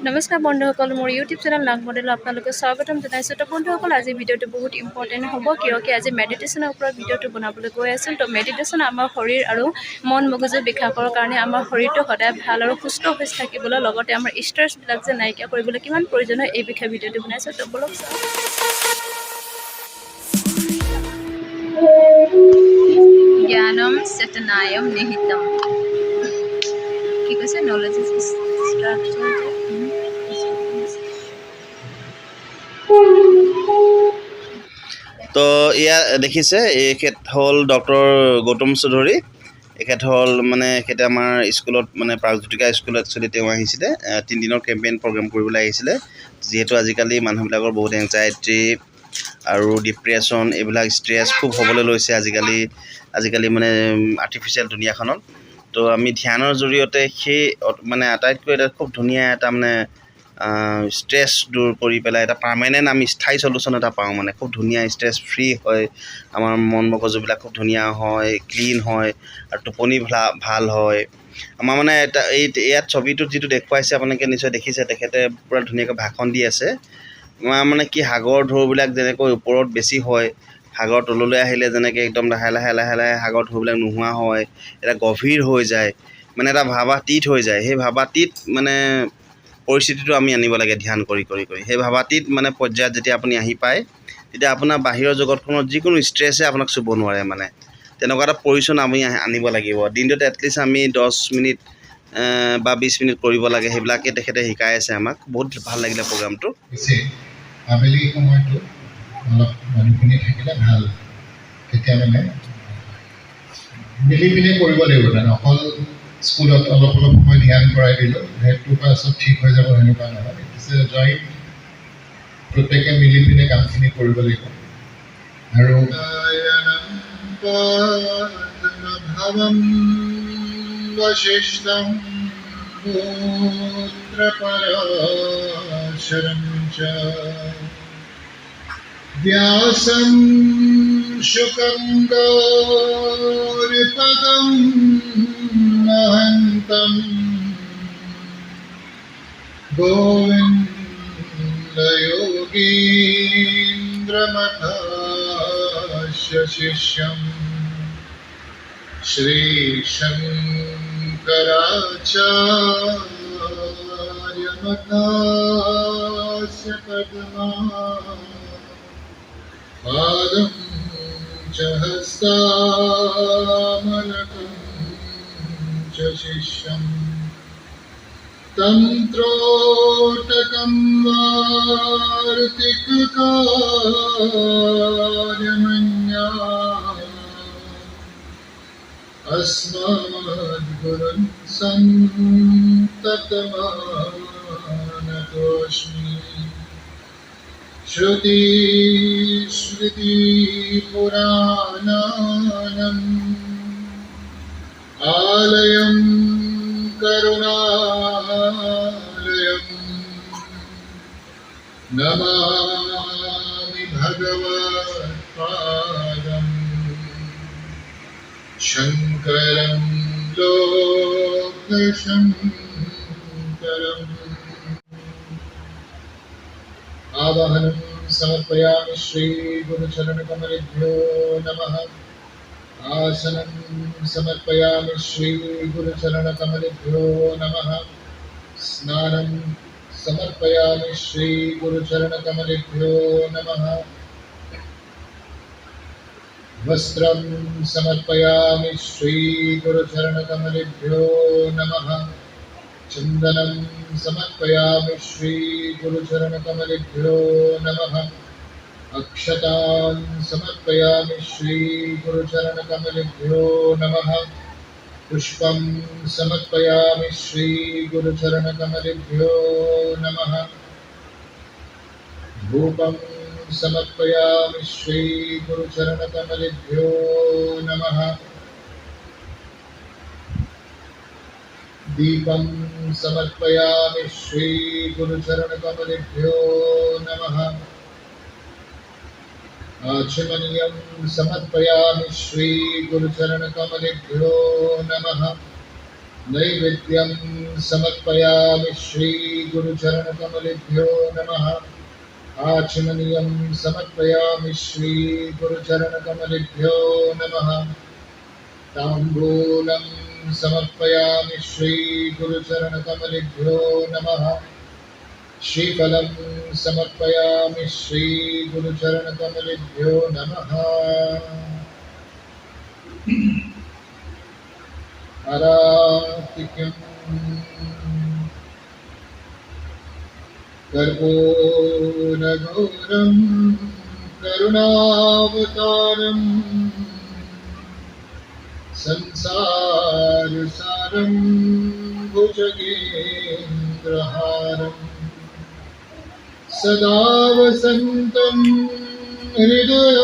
নমস্কাৰ বন্ধুসকল, মোৰ ইউটিউব চেনেল নাগ মডেল আপোনালোকে স্বাগতম জনাইছোঁ। তো বন্ধুসকল, আজি ভিডিঅ'টো বহুত ইম্পৰ্টেণ্ট হ'ব, কিয়কি আজি মেডিটেশ্যনৰ ওপৰত ভিডিঅ'টো বনাবলৈ গৈ আছোঁ। তো মেডিটেশ্যন আমাৰ শৰীৰ আৰু মন মগজু বিকাশৰ কাৰণে আমাৰ শৰীৰটো সদায় ভাল আৰু সুস্থ হৈ থাকিবলৈ, লগতে আমাৰ ষ্ট্ৰেছবিলাক যে নাইকিয়া কৰিবলৈ কিমান প্ৰয়োজন হয় এই বিষয়ে ভিডিঅ'টো বনাইছোঁ। তো বলক জ্ঞানম চেতনায়ম নিহিতম। কি কৈছে? Knowledge is structure. তো এয়া দেখিছে, এখেত হ'ল ডক্টৰ গৌতম চৌধুৰী। এখেত হ'ল এখেতে আমাৰ স্কুলত প্ৰাগজ্যোতিকা স্কুলত একচুৱেলি তেওঁ আহিছিলে 3 দিনৰ কেম্পেইন প্ৰগ্ৰেম কৰিবলৈ আহিছিলে। যিহেতু আজিকালি মানুহবিলাকৰ বহুত এংজাইটি আৰু ডিপ্ৰেশ্যন, এইবিলাক ষ্ট্ৰেছ খুব হ'বলৈ লৈছে আজিকালি আৰ্টিফিচিয়েল দুনিয়াখনত। তো আমি ধ্যানৰ জৰিয়তে সেই আটাইতকৈ এটা খুব ধুনীয়া এটা ষ্ট্ৰেছ দূৰ কৰি পেলাই এটা পাৰ্মানেণ্ট আমি স্থায়ী চলিউশ্যন এটা পাওঁ। খুব ধুনীয়া ষ্ট্ৰেছ ফ্ৰী হয়, আমাৰ মন মগজুবিলাক খুব ধুনীয়া হয়, ক্লিন হয় আৰু টোপনি ভাল হয়। আমাৰ ইয়াত ছবিটোত যিটো দেখুৱাইছে আপোনালোকে নিশ্চয় দেখিছে, তেখেতে পূৰা ধুনীয়াকৈ ভাষণ দি আছে। আমাৰ কি সাগৰ ঢৌবিলাক যেনেকৈ ওপৰত বেছি হয়, সাগৰ তললৈ আহিলে যেনেকৈ একদম লাহে লাহে সাগৰ ঢৌবিলাক নোহোৱা হয়, এটা গভীৰ হৈ যায়, এটা ভাবাতীত হৈ যায়। সেই ভাবাতীত পৰিস্থিতিটো আমি আনিব লাগে ধ্যান কৰি কৰি কৰি। সেই ভাবাতীত পৰ্যায়ত যেতিয়া আপুনি আহি পায়, তেতিয়া আপোনাৰ বাহিৰৰ জগতখনত যিকোনো ষ্ট্ৰেছে আপোনাক চুব নোৱাৰে। তেনেকুৱা এটা পৰিচয় আমি আনিব লাগিব। দিনটোত এটলিষ্ট আমি 10 মিনিট বা 20 মিনিট কৰিব লাগে। সেইবিলাকে তেখেতে শিকাই আছে আমাক। বহুত ভাল লাগিলে প্ৰগ্ৰামটো। আবেলি সময়টো অলপ মানুহখিনি থাকিলে ভাল। তেতিয়া মিলি পিনে কৰিব লাগিব। অকল স্কুলত অলপ সময় ধ্যান কৰাই দিলোঁ, সেইটোৰ পৰা চব ঠিক হৈ যাব সেনেকুৱা নহয়। জইণ্ট প্ৰত্যেকে মিলি পিনে কামখিনি কৰিব লাগিব। আৰু ভাৱম বশিষ্ঠম পুত্ৰপৰাশৰম চ व्यासं शुकं गौरपदं महन्तं गोविन्दयोगीन्द्रमथास्य शिष्यं श्रीशङ्कराचार्यमथास्य पद्मा पादं च हस्तामलकं च शिष्यं तन्त्रोटकं वार्तिककार्यमन्या अस्मद्गुरुन् सन्ततमानतोऽस्मि। श्रुति पुराणानाम् आलयं करुणालयं नमामि भगवत्पादं शङ्करं लोकशङ्करम्। आवाहनं समर्पयामि श्री गुरुचरणकमलेभ्यो नमः। आसनं समर्पयामि श्री गुरुचरणकमलेभ्यो नमः। स्नानं समर्पयामि श्री गुरुचरणकमलेभ्यो नमः। वस्त्रं समर्पयामि श्री गुरुचरणकमलेभ्यो नमः। चन्दनं समर्पयामि श्री गुरुचरणकमलेभ्यो नमः। अक्षतान् समर्पयामि श्री गुरुचरणकमलेभ्यो नमः। पुष्पं समर्पयामि श्री गुरुचरणकमलेभ्यो नमः। धूपं समर्पयामि श्री गुरुचरणकमलेभ्यो नमः। दीपं समर्पयामि श्री गुरुचरणकमलेभ्यो नमः। आचमनीयं समर्पयामि श्री गुरुचरणकमलेभ्यो नमः। नैवेद्यं समर्पयामि श्रीगुरुचरणकमलेभ्यो नमः आचमनीयं समर्पयामि श्रीगुरुचरणकमलेभ्यो नमः ताम्बूलं समर्पयामि श्रीगुरुचरणकमलेभ्यो नमः श्रीफलं समर्पयामि श्रीगुरुचरणकमलेभ्यो नमः आरातिक्यं कर्पूरगौरं करुणावतारं संसारसारं भुजगेन्द्रहारं सदा वसन्तं हृदयारविन्दे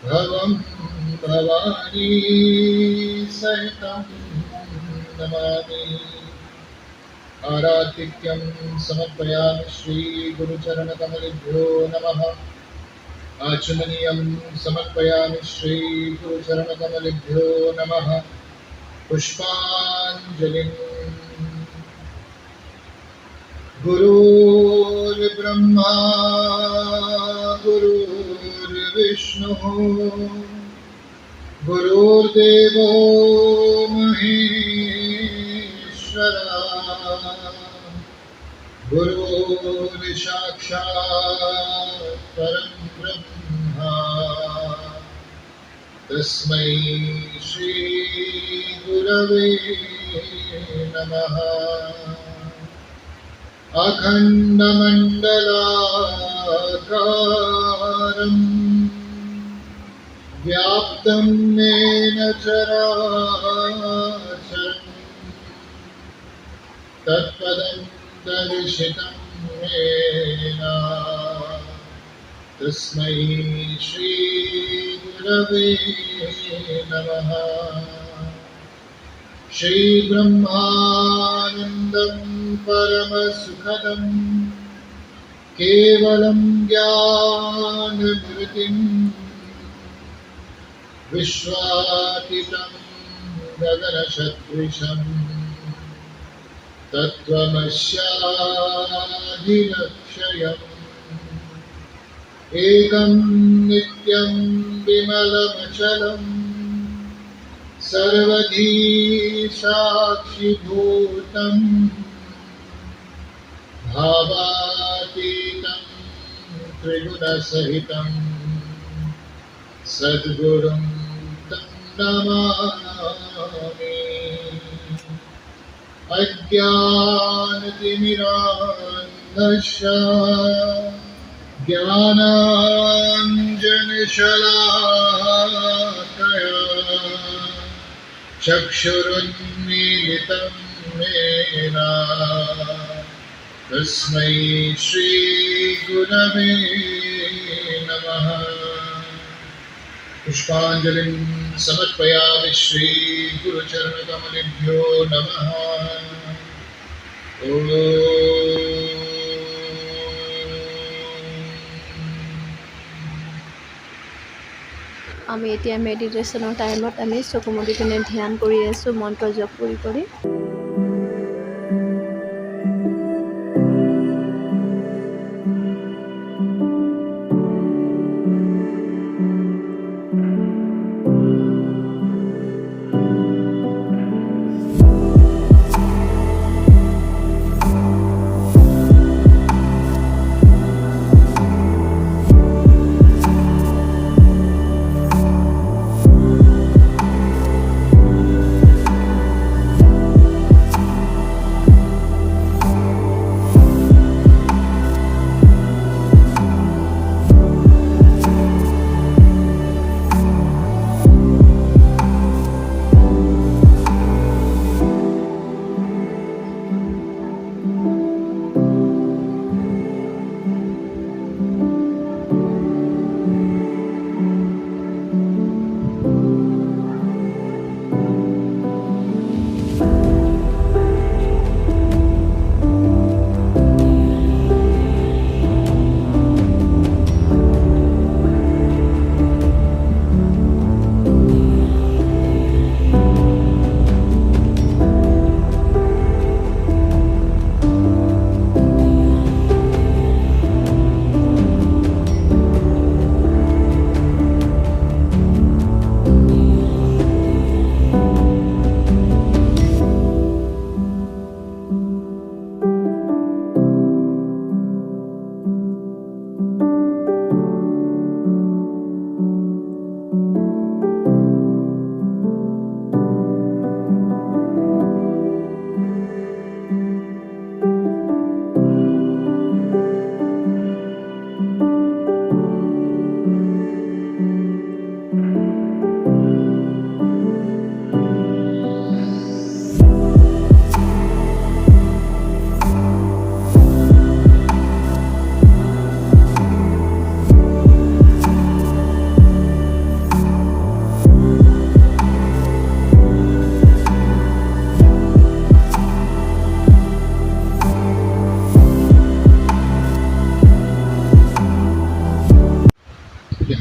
भवं भवानी सहितं नमामि आरातिक्यं समर्पयामि श्रीगुरुचरणकमलेभ्यो नमः आचमनीयं समर्पयामि श्रीगुरुचरणकमलेभ्यो नमः पुष्पाञ्जलिं गुरुर्ब्रह्मा गुरुर्विष्णुः गुरुर्देवो महेश्वरः गुरुर्साक्षात् परं ब्रह्मा तस्मै श्रीगुरवे नमः अखण्डमण्डलाकारम् व्याप्तं येन चराचरम् तत्पदं दर्शितं येन तस्मै श्रीगुरवे नमः श्रीब्रह्मानन्दं परमसुखदं केवलं ज्ञानमृतिं विश्वातीतं गगनसदृशं तत्त्वमस्याधिलक्ष्यम् एकं नित्यं विमलमचलम् सर्वधी साक्षिभूतं भावातीतं त्रिगुणसहितं सद्गुरुं तं नमामि अज्ञानतिमिरान्धस्य ज्ञानाञ्जनशलाकया चक्षुरुन्मीलितं येन तस्मै श्रीगुरवे नमः पुष्पाञ्जलिं समर्पयामि श्रीगुरुचरणकमलेभ्यो नमः ॐ আমি এতিয়া মেডিটেশ্যনৰ টাইমত আমি চকু মুদি পিনে ধ্যান কৰি আছোঁ মন্ত্ৰ জপ কৰি কৰি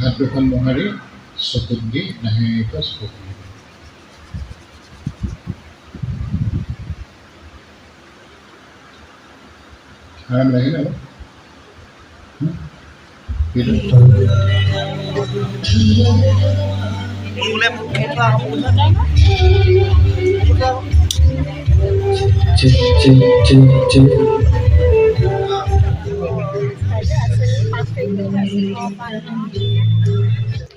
হাত দুখন মোহাৰি চকুত দি লাহেকৈ চকু খুলিব। আৰাম লাগিল অলপ?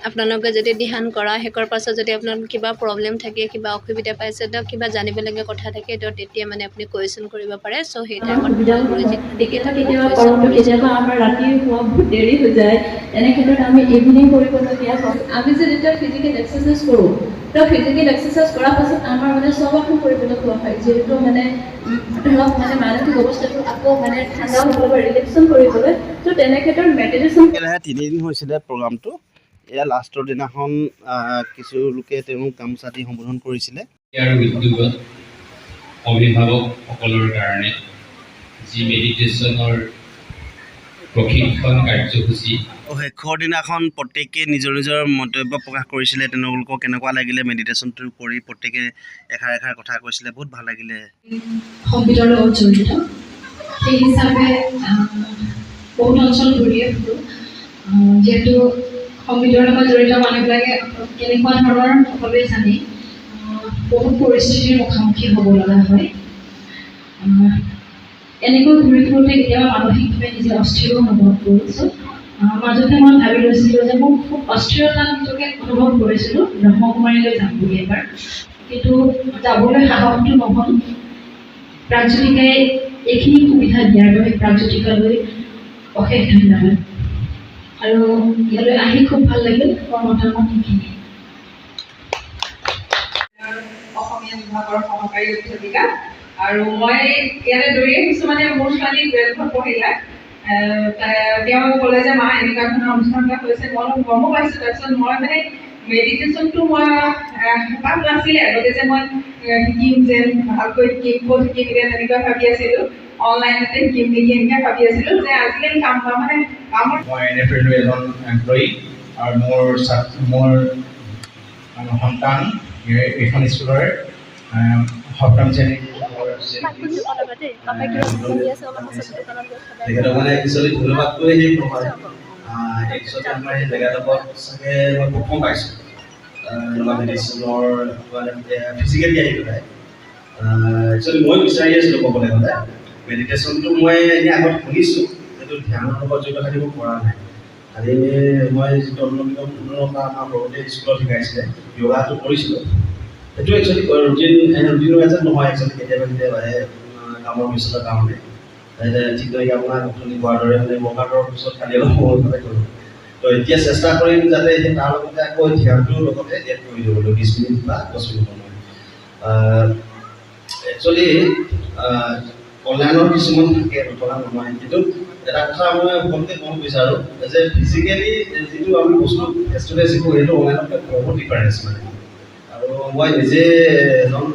আপোনালোকে যদি ধ্যান কৰা শেষৰ পাছত যদি আপোনালোকৰ কিবা প্ৰব্লেম থাকে কিবা অসুবিধা পাইছে তো কিবা জানিবলগীয়া কথা থাকে তো তেতিয়া মানে আপুনি কুৱেশ্যন কৰিব পাৰে চ' সেই টাইমত কেতিয়াবা কৰোঁ কেতিয়াবা আমাৰ ৰাতি হোৱা বহুত দেৰি হৈ যায় এনে ক্ষেত্ৰত আমি ইভিনিং কৰিবলগীয়া হয় আমি যে যেতিয়া ফিজিকেল এক্সাৰচাইজ কৰোঁ তো ফিজিকেল এক্সাৰচাইজ কৰাৰ পাছত আমাৰ মানে চব আকৌ কৰিবলগীয়া হয় যিহেতু মানে ধৰক মানে মানসিক অৱস্থাটো আকৌ মানে ঠাণ্ডা হ'বলৈ বা ৰিলেক্সন কৰিবলৈ তো তেনে ক্ষেত্ৰত মেডিটেশ্যন 3 দিন হৈছিলে প্ৰগ্ৰামটো এয়া লাষ্টৰ দিনাখন কিছু লোকে তেওঁ গামোচা দি সম্বোধন কৰিছিলে ইয়াৰ উদ্যোগত অভিভাৱকসকলৰ কাৰণে যি মেডিটেশ্যনৰ প্ৰশিক্ষণ কাৰ্যসূচী শেষৰ দিনাখন প্ৰত্যেকে নিজৰ নিজৰ মন্তব্য প্ৰকাশ কৰিছিলে তেওঁলোকক কেনেকুৱা লাগিলে মেডিটেশ্যনটো কৰি প্ৰত্যেকে এষাৰ এষাৰ কথা কৈছিলে বহুত ভাল লাগিলে সংগীতৰ লগত জড়িত সেই হিচাপে বহুত অঞ্চল ঘূৰিয়ে ফুৰোঁ যিহেতু সংগীতৰ লগত জড়িত মানুহবিলাকে কেনেকুৱা ধৰণৰ সকলোৱে জানে বহুত পৰিস্থিতিৰ মুখামুখি হ'ব লগা হয় এনেকৈ ঘূৰি ফুৰোঁতে কেতিয়াবা মানসিকভাৱে নিজে অস্থিৰো অনুভৱ কৰিছোঁ মাজতে মই ভাবি লৈছিলোঁ যে মই খুব অস্থিৰতা নিজকে অনুভৱ কৰিছিলোঁ ব্ৰহ্মকুমাৰীলৈ যাম বুলি এবাৰ কিন্তু যাবলৈ সাহসটো নহ'ল প্ৰাগজ্যোতিকাই এইখিনি সুবিধা দিয়াৰ বাবে প্ৰাগজ্যোতিকালৈ অশেষ ধন্যবাদ আৰু ইয়ালৈ আহি খুব ভাল লাগিল মতামত সেইখিনি অসমীয়া বিভাগৰ সহকাৰী অধ্যাপিকা আৰু মই ইয়াতে দৌৰি আহিছোঁ মানে মোৰ ছোৱালী 12ত পঢ়িলে তেওঁ ক'লে যে মা এনেকুৱা ধৰণৰ অনুষ্ঠান এটা হৈছে মই অলপ গমো পাইছোঁ তাৰপিছত মই মানে মেডিটেশ্যনটো মই হেঁপাহ নাছিলে আগতে যে মই শিকিম যেন ভালকৈ শিকিম ক'ত শিকিম এতিয়া তেনেকুৱা ভাবি আছিলোঁ অনলাইনতে শিকিম নেকি এনেকৈ ভাবি আছিলোঁ যে আজিকালি কাম কৰা মানে কামৰ মই NFL এজন এমপ্লয়ী আৰু মোৰ সন্তান এইখন স্কুলৰ সপ্তম শ্ৰেণীত তেখেতক মানে একচুৱেলি ধন্যবাদ কৰি শেষ নহয় একচুৱেলি আমাৰ এই জেগাডোখৰত চাগে মই প্ৰথম পাইছোঁ এনেকুৱা মেডিচিনৰ ফিজিকেলি আহি পেলাই একচুৱেলি মই বিচাৰি আছিলোঁ ক'বলৈ গ'লে মেডিটেশ্যনটো মই এনেই আগত শুনিছোঁ সেইটো ধ্যানৰ লগত জড়িত থাকিব পৰা নাই খালি মই যিটো অনুপ্ৰেৰণা আমাৰ সৰুতে স্কুলত শিকাইছিলে য়োগাটো কৰিছিলোঁ সেইটো একচুৱেলি ৰুটিনৰ এজন নহয় একচুৱেলি কেতিয়াবা কেতিয়াবাহে কামৰ ব্যস্ততাৰ কাৰণে ঠিক তেনেকৈ আপোনাৰ অথনি কোৱাৰ দৰে মানে ৱৰ্কআউটৰ পিছত খালি অলপ সহজভাৱে কৰোঁ তো এতিয়া চেষ্টা কৰিম যাতে সেই তাৰ লগতে আকৌ ধ্যানটোৰ লগতে এড কৰি দিবলৈ 20 মিনিট বা 10 মিনিট সময় একচুৱেলি অনলাইনৰ কিছুমান থাকে নথকা নহয় কিন্তু এটা কথা মই সকলোকে ক'ব বিচাৰোঁ যে ফিজিকেলি যিটো আমি বস্তু ফেচ টু ফেচ শিকোঁ সেইটো অনলাইনতকৈ বহুত ডিফাৰেঞ্চ মানে আৰু মই নিজে এজন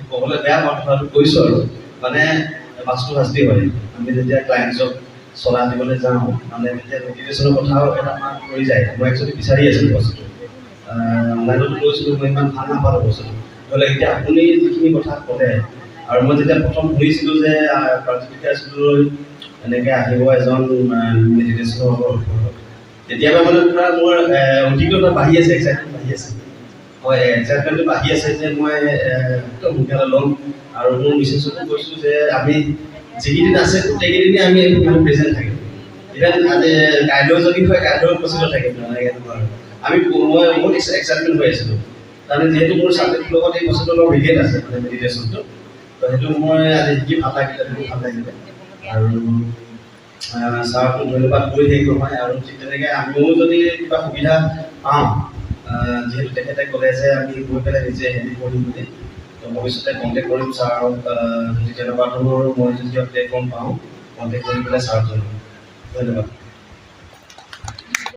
ক'বলৈ বেয়া কথাটো কৈছোঁ আৰু মানে বাস্তু শাস্তি হয় আমি যেতিয়া ক্লায়েণ্টছক চলাই দিবলৈ যাওঁ মানে তেতিয়া মেডিটেশ্যনৰ কথাও এটা আমাক কৰি যায় মই একচুৱেলি বিচাৰি আছিলোঁ বস্তুটো অনলাইনত কৈছিলোঁ মই ইমান ভাল নাপালোঁ বস্তুটো গ'লে এতিয়া আপুনি যিখিনি কথা ক'লে আৰু মই যেতিয়া প্ৰথম শুনিছিলোঁ যে প্ৰাগজ্যোতিকা স্কুললৈ এনেকৈ আহিব এজন মেডিটেশ্যনৰ ওপৰত তেতিয়াবা মানে পূৰা মোৰ অভিজ্ঞতা বাঢ়ি আছে এক্সাইটমেণ্ট বাঢ়ি আছে হয় এক্সাইটমেণ্টটো বাঢ়ি আছে যে মই একদম সোনকালে ল'ম আৰু মোৰ মিছেছকো কৈছোঁ যে আমি যিকেইদিন আছে গোটেইকেইদিনে আমি প্ৰেজেণ্ট থাকিম ইভেন আজি কাইলৈ যদি হয় কাইলৈও উপস্থিত থাকিম আমি মই বহুত এক্সাইটমেণ্ট হৈ আছিলোঁ তাৰমানে যিহেতু মোৰ ছাবজেক্টটোৰ লগত এই বস্তুটো অলপ ৰিলেট আছে মানে মেডিটেশ্যনটো তো সেইটো মই আজি শিকি ভাল লাগিলে বহুত ভাল লাগিলে আৰু ছাৰক ধন্যবাদ কৰি শেষ নহয় আৰু ঠিক তেনেকৈ আমিও যদি কিবা সুবিধা পাওঁ যিহেতু তেখেতে ক'লে যে আমি গৈ পেলাই নিজে হেৰি কৰিম বুলি তো ভৱিষ্যতে কণ্টেক্ট কৰিম ছাৰক যদি তেনেকুৱা ধৰণৰ মই যদি প্লেটফৰ্ম পাওঁ কণ্টেক্ট কৰি পেলাই ছাৰক জনাম ধন্যবাদ